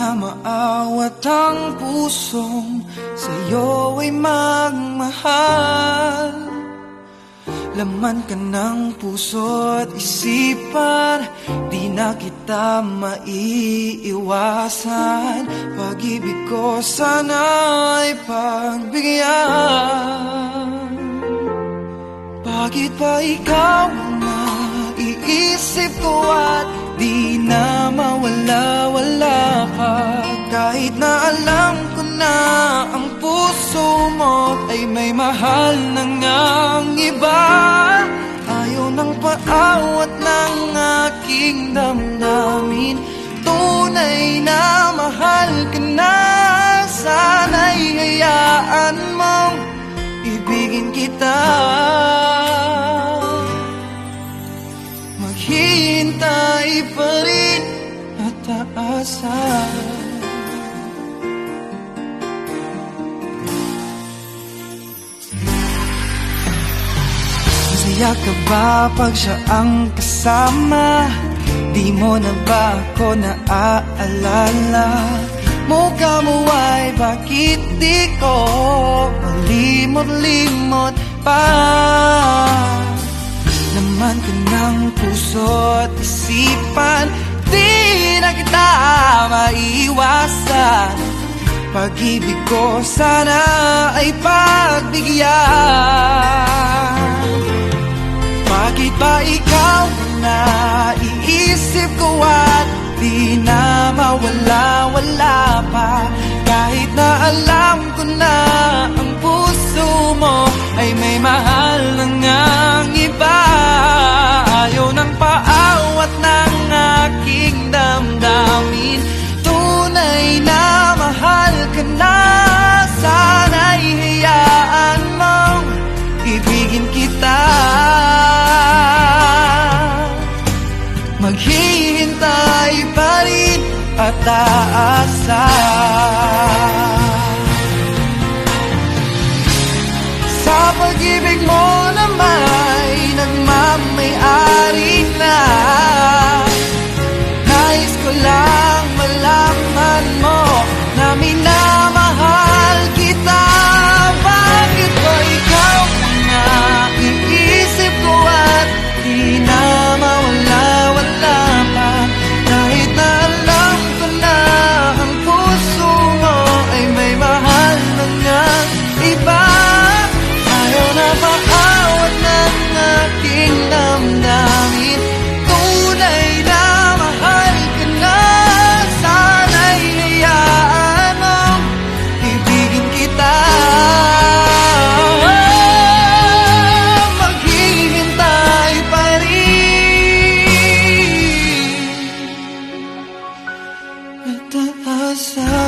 na maawat ang pusong sa'yo ay magmahal. Laman ka ng puso't isipan, di na kita maiiwasan. Pag-ibig ko sana'y pagbigyan. Bakit ba ikaw na iisip ko at di na mawala-wala ka? Kahit na alam ko na ang puso mo ay may mahal na ngang iba. Ayaw nang paawat ng aking damdamin, tunay na mahal ka na. Sana'y hayaan mong ibigin kita. Maghihintay pa rin at aasa. Masaya ka ba pag siya ang kasama? Di mo na ba ako naaalala? Mukha mo ay bakit di ko malimot-limot pa? Laman ka ng puso't isipan, di na kita maiiwasan. Pag-ibig ko sana ay pagbigyan. Bakit ba ikaw na iisip ko at di na mawala-wala pa? Kahit na alam ko na ang puso mo ay may mahal na ngang iba. Ayaw nang paawat ng aking damdamin, tunay na mahal ka na. Sana'y hayaan mong ibigin kita. Maghihintay pa rin at aasa. Sa pag-ibig mo naman ay nagmamay-ari na. Nais ko lang malaman mo na minamahal kita. Bakit ba ikaw na iisip ko at di na mawala-wala pa? Kahit na alam ko na ang puso mo ay may mahal na ngang iba. Ayaw na paawat ng aking damdamin, tunay na mahal ka na. Sana'y hayaan mong ibigin kita. Maghihintay pa rin at aasa.